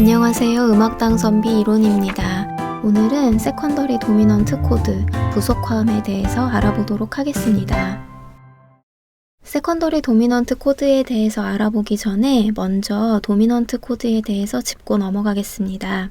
안녕하세요. 음악당 선비 이론입니다. 오늘은 세컨더리 도미넌트 코드, 부속화음에 대해서 알아보도록 하겠습니다. 세컨더리 도미넌트 코드에 대해서 알아보기 전에 먼저 도미넌트 코드에 대해서 짚고 넘어가겠습니다.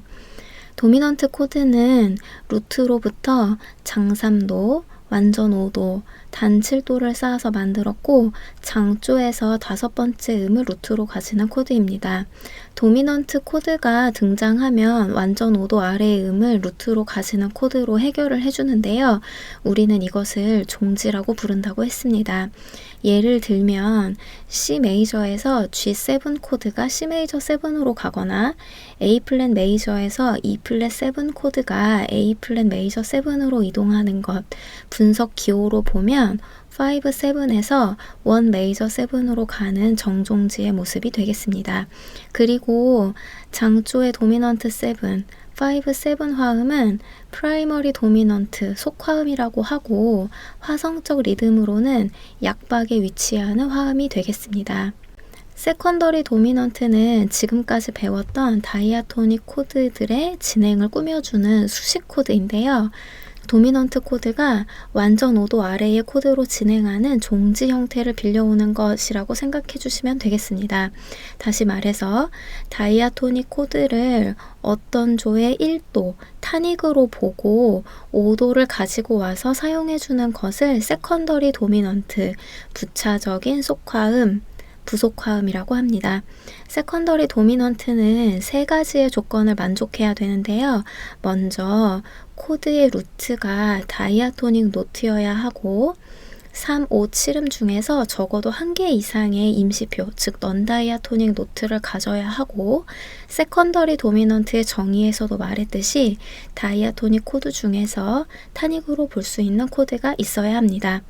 도미넌트 코드는 루트로부터 장3도, 완전 5도, 단 7도를 쌓아서 만들었고 장조에서 5번째 음을 루트로 가지는 코드입니다. 도미넌트 코드가 등장하면 완전 5도 아래의 음을 루트로 가지는 코드로 해결을 해주는데요. 우리는 이것을 종지라고 부른다고 했습니다. 예를 들면 C 메이저에서 G7 코드가 C 메이저 7으로 가거나 A 플랫 메이저에서 E 플랫 7 코드가 A 플랫 메이저 7으로 이동하는 것, 분석 기호로 보면 5, 7에서 1 메이저 7으로 가는 정종지의 모습이 되겠습니다. 그리고 장조의 도미넌트 7, 5, 7 화음은 프라이머리 도미넌트 속화음이라고 하고 화성적 리듬으로는 약박에 위치하는 화음이 되겠습니다. 세컨더리 도미넌트는 지금까지 배웠던 다이아토닉 코드들의 진행을 꾸며주는 수식 코드인데요. 도미넌트 코드가 완전 5도 아래의 코드로 진행하는 종지 형태를 빌려오는 것이라고 생각해 주시면 되겠습니다. 다시 말해서 다이아토닉 코드를 어떤 조의 1도, 타닉으로 보고 5도를 가지고 와서 사용해 주는 것을 세컨더리 도미넌트, 부차적인 속화음, 부속화음이라고 합니다. 세컨더리 도미넌트는 3가지의 조건을 만족해야 되는데요. 먼저 코드의 루트가 다이아토닉 노트여야 하고 3, 5, 7음 중에서 적어도 1개 이상의 임시표, 즉 넌다이아토닉 노트를 가져야 하고 세컨더리 도미넌트의 정의에서도 말했듯이 다이아토닉 코드 중에서 타닉으로 볼 수 있는 코드가 있어야 합니다.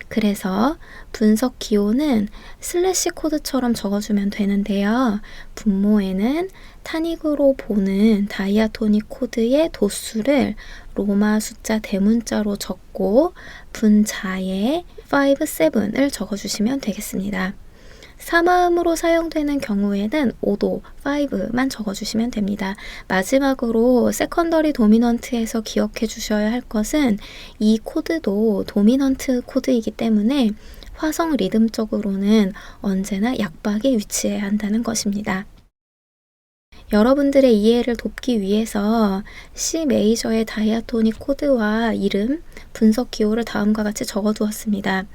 그래서 분석 기호는 슬래시 코드처럼 적어주면 되는데요. 분모에는 타닉으로 보는 다이아토닉 코드의 도수를 로마 숫자 대문자로 적고 분자에 5, 7을 적어주시면 되겠습니다. 3화음으로 사용되는 경우에는 5도, 5만 적어주시면 됩니다. 마지막으로 세컨더리 도미넌트에서 기억해 주셔야 할 것은 이 코드도 도미넌트 코드이기 때문에 화성 리듬적으로는 언제나 약박에 위치해야 한다는 것입니다. 여러분들의 이해를 돕기 위해서 C 메이저의 다이아토닉 코드와 이름, 분석 기호를 다음과 같이 적어두었습니다.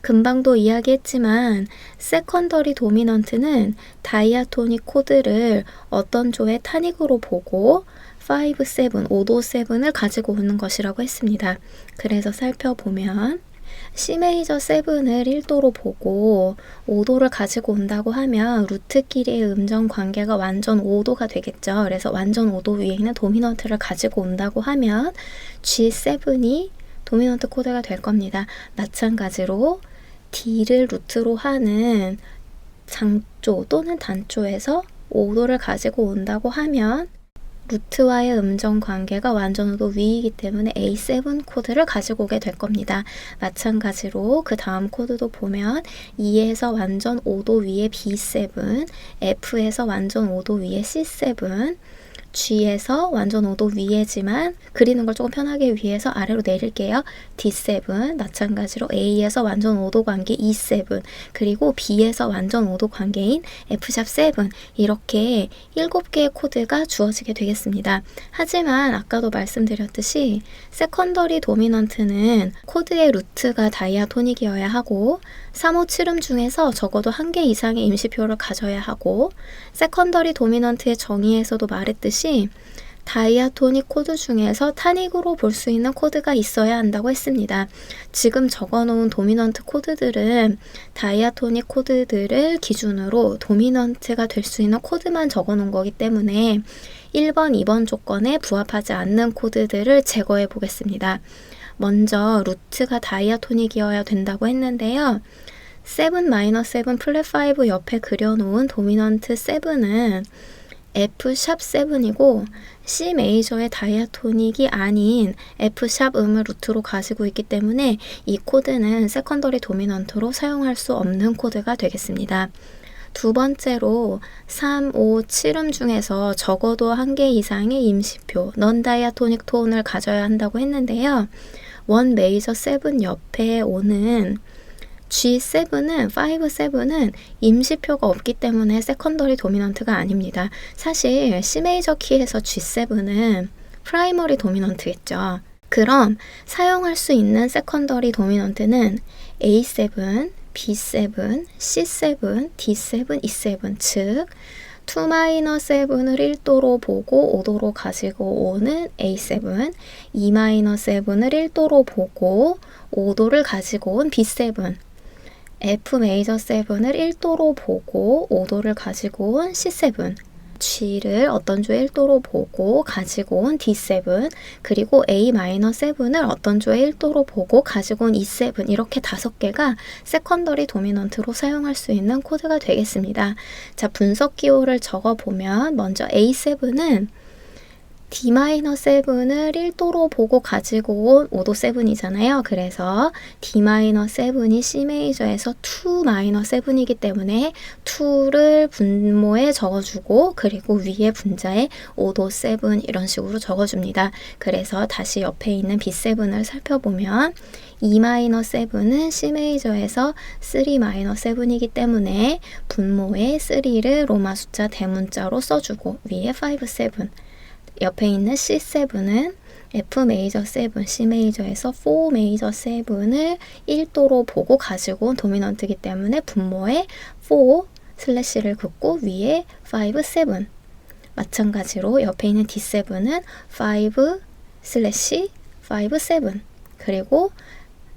금방도 이야기했지만 세컨더리 도미넌트는 다이아토닉 코드를 어떤 조의 타닉으로 보고 5, 7, 5도 7을 가지고 오는 것이라고 했습니다. 그래서 살펴보면 C 메이저 7을 1도로 보고 5도를 가지고 온다고 하면 루트끼리의 음정 관계가 완전 5도가 되겠죠. 그래서 완전 5도 위에 있는 도미넌트를 가지고 온다고 하면 G7이 도미넌트 코드가 될 겁니다. 마찬가지로 D를 루트로 하는 장조 또는 단조에서 5도를 가지고 온다고 하면 루트와의 음정 관계가 완전 5도 위이기 때문에 A7 코드를 가지고 오게 될 겁니다. 마찬가지로 그 다음 코드도 보면 E에서 완전 5도 위에 B7, F에서 완전 5도 위에 C7, G에서 완전 5도 위에지만 그리는 걸 조금 편하게 위해서 아래로 내릴게요. D7, 마찬가지로 A에서 완전 5도 관계 E7, 그리고 B에서 완전 5도 관계인 F#7 이렇게 7개의 코드가 주어지게 되겠습니다. 하지만 아까도 말씀드렸듯이 세컨더리 도미넌트는 코드의 루트가 다이아토닉이어야 하고 3, 5, 7음 중에서 적어도 1개 이상의 임시표를 가져야 하고 세컨더리 도미넌트의 정의에서도 말했듯이 다이아토닉 코드 중에서 타닉으로 볼 수 있는 코드가 있어야 한다고 했습니다. 지금 적어놓은 도미넌트 코드들은 다이아토닉 코드들을 기준으로 도미넌트가 될 수 있는 코드만 적어놓은 거기 때문에 1번, 2번 조건에 부합하지 않는 코드들을 제거해 보겠습니다. 먼저 루트가 다이아토닉이어야 된다고 했는데요. 7-7 플랫 5 옆에 그려놓은 도미넌트 7은 F#7이고 C 메이저의 다이아토닉이 아닌 F#음을 루트로 가지고 있기 때문에 이 코드는 세컨더리 도미넌트로 사용할 수 없는 코드가 되겠습니다. 두 번째로 3, 5, 7음 중에서 적어도 한 개 이상의 임시표, 넌 다이아토닉 톤을 가져야 한다고 했는데요. 원 메이저 7 옆에 오는 G7은 5, 7은 임시표가 없기 때문에 세컨더리 도미넌트가 아닙니다. 사실 C 메이저 키에서 G7은 프라이머리 도미넌트겠죠. 그럼 사용할 수 있는 세컨더리 도미넌트는 A7, B7, C7, D7, E7 즉 2-7을 1도로 보고 5도로 가지고 오는 A7, 2-7을 1도로 보고 5도를 가지고 온 B7, F 메이저 7을 1도로 보고 5도를 가지고 온 C7, G를 어떤 조에 1도로 보고 가지고 온 D7, 그리고 A 마이너 7을 어떤 조에 1도로 보고 가지고 온 E7, 이렇게 5개가 세컨더리 도미넌트로 사용할 수 있는 코드가 되겠습니다. 자, 분석 기호를 적어보면 먼저 A7은 D-7을 1도로 보고 가지고 온 5도 7이잖아요. 그래서 D-7이 C 메이저에서 2-7이기 때문에 2를 분모에 적어주고 그리고 위에 분자에 5도 7 이런 식으로 적어줍니다. 그래서 다시 옆에 있는 B7을 살펴보면 E-7은 C 메이저에서 3-7이기 때문에 분모에 3를 로마 숫자 대문자로 써주고 위에 5, 7 옆에 있는 C7은 F 메이저 7, C 메이저에서 4 메이저 7을 1도로 보고 가지고 온 도미넌트이기 때문에 분모에 4 슬래시를 긋고 위에 5, 7 마찬가지로 옆에 있는 D7은 5 슬래시 5, 7 그리고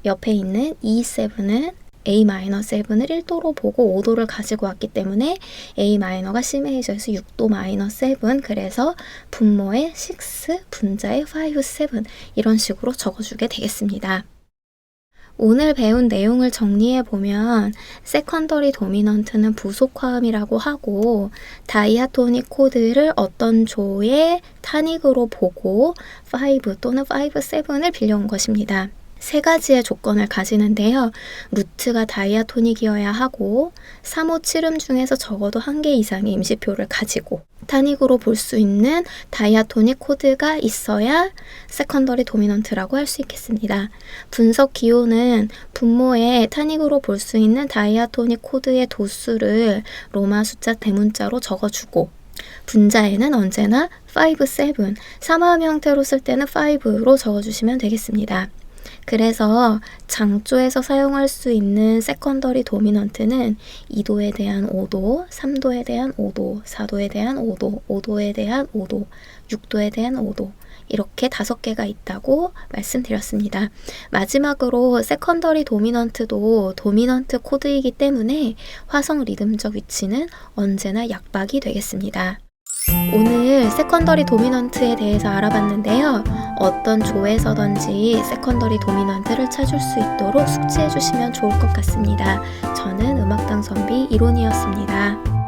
옆에 있는 E7은 A-7을 1도로 보고 5도를 가지고 왔기 때문에 A-가 C 메이저에서 6도 마이너 7 그래서 분모에 6 분자에 5, 7 이런 식으로 적어주게 되겠습니다. 오늘 배운 내용을 정리해보면 세컨더리 도미넌트는 부속화음이라고 하고 다이아토닉 코드를 어떤 조의 타닉으로 보고 5 또는 5, 7을 빌려온 것입니다. 세 가지의 조건을 가지는데요. 루트가 다이아토닉이어야 하고 3, 5, 7음 중에서 적어도 한 개 이상의 임시표를 가지고 타닉으로 볼 수 있는 다이아토닉 코드가 있어야 세컨더리 도미넌트라고 할 수 있겠습니다. 분석 기호는 분모에 타닉으로 볼 수 있는 다이아토닉 코드의 도수를 로마 숫자 대문자로 적어주고 분자에는 언제나 5, 7, 3화음 형태로 쓸 때는 5로 적어주시면 되겠습니다. 그래서 장조에서 사용할 수 있는 세컨더리 도미넌트는 2도에 대한 5도, 3도에 대한 5도, 4도에 대한 5도, 5도에 대한 5도, 6도에 대한 5도 이렇게 5개가 있다고 말씀드렸습니다. 마지막으로 세컨더리 도미넌트도 도미넌트 코드이기 때문에 화성 리듬적 위치는 언제나 약박이 되겠습니다. 오늘 세컨더리 도미넌트에 대해서 알아봤는데요. 어떤 조에서든지 세컨더리 도미넌트를 찾을 수 있도록 숙지해 주시면 좋을 것 같습니다. 저는 음악당 선비 이론이었습니다.